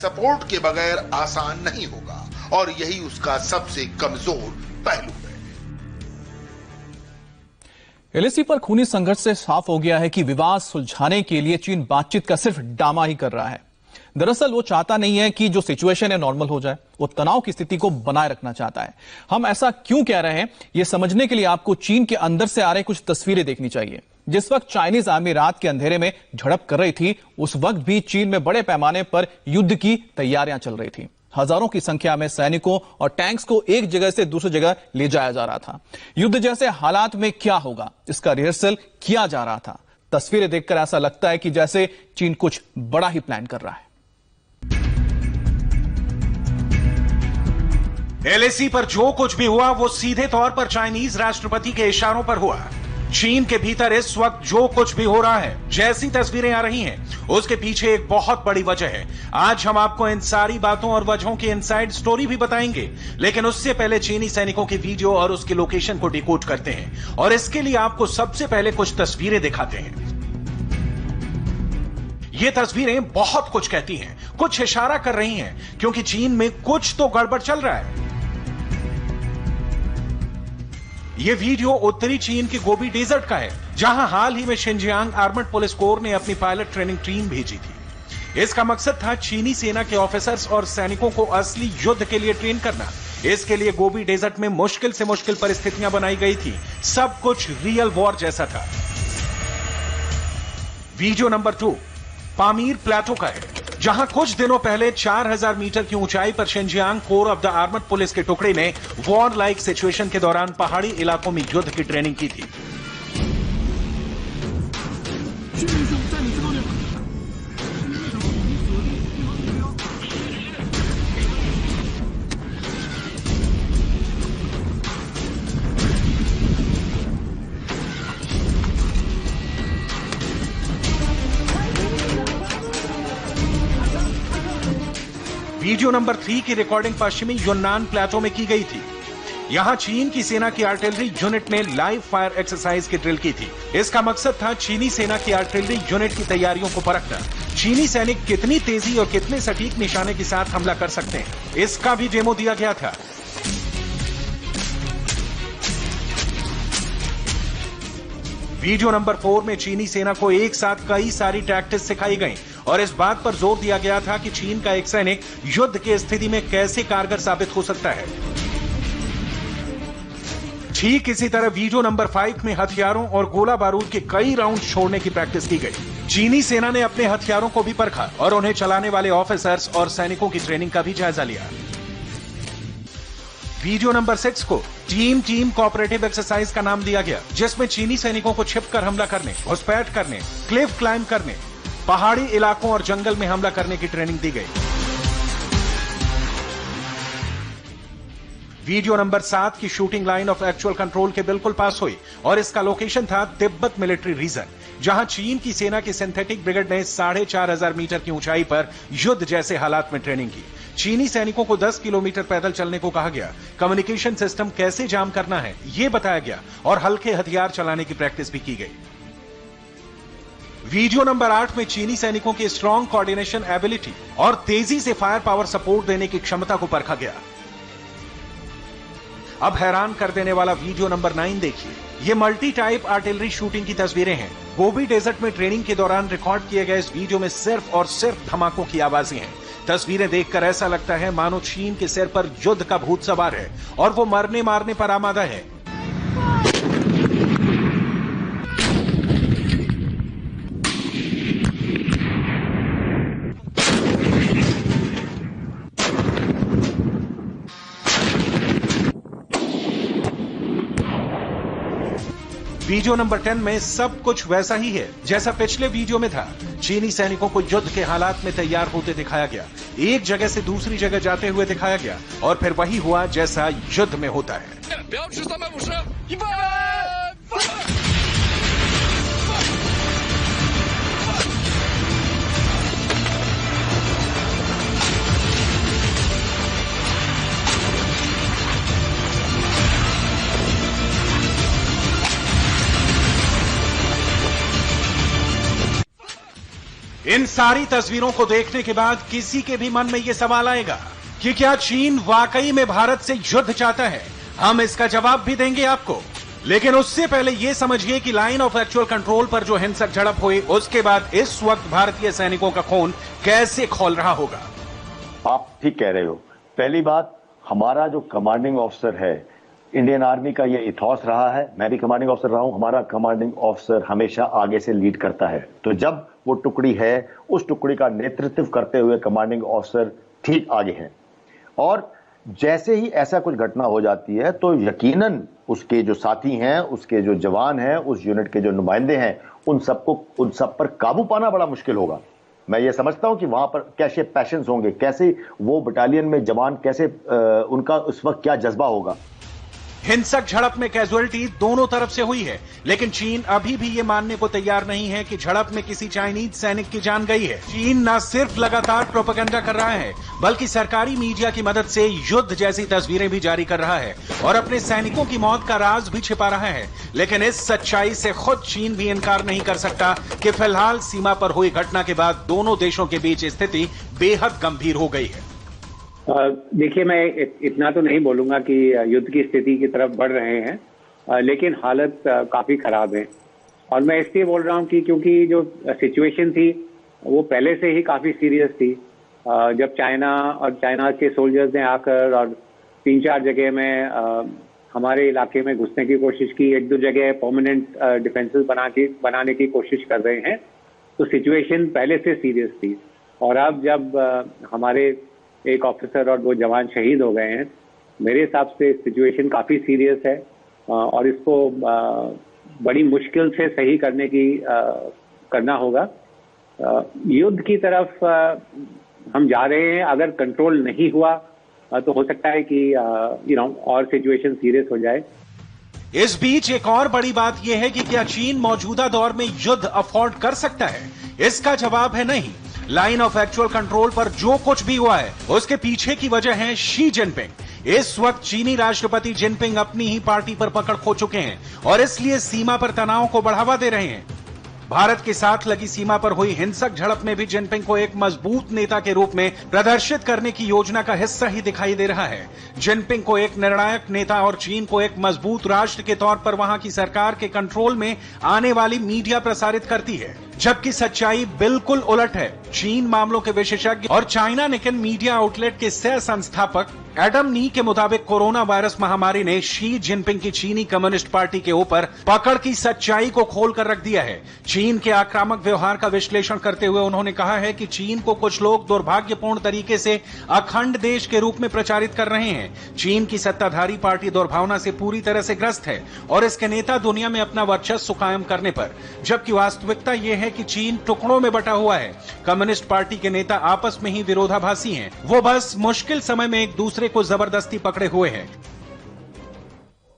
Support के बगैर आसान नहीं होगा और यही उसका सबसे कमजोर पहलू है। एलएसी पर खूनी संघर्ष से साफ हो गया है कि विवाद सुलझाने के लिए चीन बातचीत का सिर्फ ड्रामा ही कर रहा है। दरअसल वो चाहता नहीं है कि जो सिचुएशन है नॉर्मल हो जाए, वो तनाव की स्थिति को बनाए रखना चाहता है। हम ऐसा क्यों कह रहे हैं, ये समझने के लिए आपको चीन के अंदर से आ रहे कुछ तस्वीरें देखनी चाहिए। जिस वक्त चाइनीज आर्मी रात के अंधेरे में झड़प कर रही थी, उस वक्त भी चीन में बड़े पैमाने पर युद्ध की तैयारियां चल रही थी। हजारों की संख्या में सैनिकों और टैंक्स को एक जगह से दूसरी जगह ले जाया जा रहा था। युद्ध जैसे हालात में क्या होगा, इसका रिहर्सल किया जा रहा था। तस्वीरें देखकर ऐसा लगता है कि जैसे चीन कुछ बड़ा ही प्लान कर रहा है। एलएसी पर जो कुछ भी हुआ वो सीधे तौर पर चाइनीज राष्ट्रपति के इशारों पर हुआ। चीन के भीतर इस वक्त जो कुछ भी हो रहा है, जैसी तस्वीरें आ रही हैं, उसके पीछे एक बहुत बड़ी वजह है। आज हम आपको इन सारी बातों और वजहों की इनसाइड स्टोरी भी बताएंगे, लेकिन उससे पहले चीनी सैनिकों की वीडियो और उसकी लोकेशन को डिकोड करते हैं और इसके लिए आपको सबसे पहले कुछ तस्वीरें दिखाते हैं। ये तस्वीरें बहुत कुछ कहती हैं, कुछ इशारा कर रही हैं, क्योंकि चीन में कुछ तो गड़बड़ चल रहा है। ये वीडियो उत्तरी चीन के गोबी डेजर्ट का है, जहां हाल ही में शिनजियांग आर्मर्ड पुलिस कोर ने अपनी पायलट ट्रेनिंग टीम भेजी थी। इसका मकसद था चीनी सेना के ऑफिसर्स और सैनिकों को असली युद्ध के लिए ट्रेन करना। इसके लिए गोबी डेजर्ट में मुश्किल से मुश्किल परिस्थितियां बनाई गई थी। सब कुछ रियल वॉर जैसा था। वीडियो नंबर 2 पामीर प्लेटो का है, जहां कुछ दिनों पहले 4000 मीटर की ऊंचाई पर Xinjiang core of the armoured police के टुकड़े ने वॉर लाइक सिचुएशन के दौरान पहाड़ी इलाकों में युद्ध की ट्रेनिंग की थी। वीडियो नंबर 3 की रिकॉर्डिंग पश्चिमी यूनान प्लेटो में की गई थी। यहां चीन की सेना की आर्टिलरी यूनिट ने लाइव फायर एक्सरसाइज की ड्रिल की थी। इसका मकसद था चीनी सेना की आर्टिलरी यूनिट की तैयारियों को परखना। चीनी सैनिक कितनी तेजी और कितने सटीक निशाने के साथ हमला कर सकते हैं, इसका भी डेमो दिया गया था। वीडियो नंबर 4 में चीनी सेना को एक साथ कई सारी टैक्टिक्स सिखाई गई और इस बात पर जोर दिया गया था कि चीन का एक सैनिक युद्ध की स्थिति में कैसे कारगर साबित हो सकता है। ठीक इसी तरह वीडियो नंबर 5 में हथियारों और गोला बारूद के कई राउंड छोड़ने की प्रैक्टिस की गई। चीनी सेना ने अपने हथियारों को भी परखा और उन्हें चलाने वाले ऑफिसर्स और सैनिकों की ट्रेनिंग का भी जायजा लिया। वीडियो नंबर 6 को टीम कोऑपरेटिव एक्सरसाइज का नाम दिया गया, जिसमें चीनी सैनिकों को छिपकर हमला करने, घुसपैठ करने, क्लिफ क्लाइंब करने, पहाड़ी इलाकों और जंगल में हमला करने की ट्रेनिंग दी गई। वीडियो नंबर 7 की shooting line of actual control के बिल्कुल पास हुई और इसका लोकेशन था तिब्बत मिलिट्री रीजन, जहां चीन की सेना की सिंथेटिक ब्रिगेड ने 4500 मीटर की ऊंचाई पर युद्ध जैसे हालात में ट्रेनिंग की। चीनी सैनिकों को 10 किलोमीटर पैदल चलने को कहा गया। कम्युनिकेशन सिस्टम कैसे जाम करना है, यह बताया गया और हल्के हथियार चलाने की प्रैक्टिस भी की गई। वीडियो नंबर 8 में चीनी सैनिकों की स्ट्रॉन्ग कोऑर्डिनेशन एबिलिटी और तेजी से फायर पावर सपोर्ट देने की क्षमता को परखा गया। अब हैरान कर देने वाला वीडियो नंबर 9 देखिए। ये मल्टी टाइप आर्टिलरी शूटिंग की तस्वीरें हैं। गोबी डेजर्ट में ट्रेनिंग के दौरान रिकॉर्ड किए गए इस वीडियो में सिर्फ और सिर्फ धमाकों की आवाजें हैं। तस्वीरें देखकर ऐसा लगता है मानो चीन के सिर पर युद्ध का भूत सवार है और वो मरने मारने पर आमादा है। वीडियो नंबर 10 में सब कुछ वैसा ही है जैसा पिछले वीडियो में था। चीनी सैनिकों को युद्ध के हालात में तैयार होते दिखाया गया, एक जगह से दूसरी जगह जाते हुए दिखाया गया और फिर वही हुआ जैसा युद्ध में होता है। इन सारी तस्वीरों को देखने के बाद किसी के भी मन में यह सवाल आएगा कि क्या चीन वाकई में भारत से युद्ध चाहता है। हम इसका जवाब भी देंगे आपको, लेकिन उससे पहले यह समझिए कि लाइन ऑफ एक्चुअल कंट्रोल पर जो हिंसक झड़प हुई, उसके बाद इस वक्त भारतीय सैनिकों का खून कैसे खौल रहा होगा। आप ठीक कह रहे हो। पहली बात, हमारा जो कमांडिंग ऑफिसर है, इंडियन आर्मी का ये इथॉस रहा है, मैं भी कमांडिंग ऑफिसर रहा हूं, हमारा कमांडिंग ऑफिसर हमेशा आगे से लीड करता है। तो जब वो टुकड़ी है, उस टुकड़ी का नेतृत्व करते हुए कमांडिंग ऑफिसर ठीक आगे है, और जैसे ही ऐसा कुछ घटना हो जाती है तो यकीनन उसके जो साथी हैं, उसके जो जवान हैं, उस यूनिट के जो नुमाइंदे हैं, उन सब पर काबू पाना बड़ा मुश्किल होगा। मैं ये समझता हूं कि वहां पर कैसे पैशंस होंगे, कैसे वो बटालियन में जवान, कैसे उनका उस वक्त क्या जज्बा होगा। हिंसक झड़प में कैजुअलिटी दोनों तरफ से हुई है, लेकिन चीन अभी भी ये मानने को तैयार नहीं है कि झड़प में किसी चाइनीज सैनिक की जान गई है। चीन न सिर्फ लगातार प्रोपेगेंडा कर रहा है, बल्कि सरकारी मीडिया की मदद से युद्ध जैसी तस्वीरें भी जारी कर रहा है और अपने सैनिकों की मौत का राज भी छिपा रहा है। लेकिन इस सच्चाई से खुद चीन भी इनकार नहीं कर सकता कि फिलहाल सीमा पर हुई घटना के बाद दोनों देशों के बीच स्थिति बेहद गंभीर हो गई है। देखिए, मैं इतना तो नहीं बोलूंगा कि युद्ध की स्थिति की तरफ बढ़ रहे हैं, लेकिन हालत काफी खराब है। और मैं इसलिए बोल रहा हूं कि क्योंकि जो सिचुएशन थी वो पहले से ही काफी सीरियस थी। जब चाइना के सोल्जर्स ने आकर और 3-4 जगह में हमारे इलाके में घुसने की कोशिश की, 1-2 जगह परमानेंट डिफेंसेस बनाने की कोशिश कर रहे हैं, तो सिचुएशन पहले से सीरियस थी। और अब जब हमारे एक ऑफिसर और 2 जवान शहीद हो गए हैं, मेरे हिसाब से सिचुएशन काफी सीरियस है और इसको बड़ी मुश्किल से सही करना होगा। युद्ध की तरफ हम जा रहे हैं। अगर कंट्रोल नहीं हुआ तो हो सकता है कि और सिचुएशन सीरियस हो जाए। इस बीच एक और बड़ी बात यह है कि क्या चीन मौजूदा दौर में युद्ध अफोर्ड कर सकता है? इसका जवाब है नहीं। लाइन ऑफ एक्चुअल कंट्रोल पर जो कुछ भी हुआ है, उसके पीछे की वजह है शी जिनपिंग। इस वक्त चीनी राष्ट्रपति जिनपिंग अपनी ही पार्टी पर पकड़ खो चुके हैं और इसलिए सीमा पर तनाव को बढ़ावा दे रहे हैं। भारत के साथ लगी सीमा पर हुई हिंसक झड़प में भी जिनपिंग को एक मजबूत नेता के रूप में प्रदर्शित करने की योजना का हिस्सा ही दिखाई दे रहा है। जिनपिंग को एक निर्णायक नेता और चीन को एक मजबूत राष्ट्र के तौर पर वहां की सरकार के कंट्रोल में आने वाली मीडिया प्रसारित करती है, जबकि सच्चाई बिल्कुल उलट है। चीन मामलों के विशेषज्ञ और चाइना निकन मीडिया आउटलेट के सह संस्थापक एडम नी के मुताबिक कोरोना वायरस महामारी ने शी जिनपिंग की चीनी कम्युनिस्ट पार्टी के ऊपर पकड़ की सच्चाई को खोल कर रख दिया है। चीन के आक्रामक व्यवहार का विश्लेषण करते हुए उन्होंने कहा है कि चीन को कुछ लोग दुर्भाग्यपूर्ण तरीके से अखंड देश के रूप में प्रचारित कर रहे हैं। चीन की सत्ताधारी पार्टी दुर्भावना से पूरी तरह से ग्रस्त है और इसके नेता दुनिया में अपना वर्चस्व कायम करने पर, जबकि वास्तविकता यह है कि चीन टुकड़ों में बटा हुआ है। कम्युनिस्ट पार्टी के नेता आपस में ही विरोधाभासी हैं। वो बस मुश्किल समय में एक दूसरे को जबरदस्ती पकड़े हुए हैं।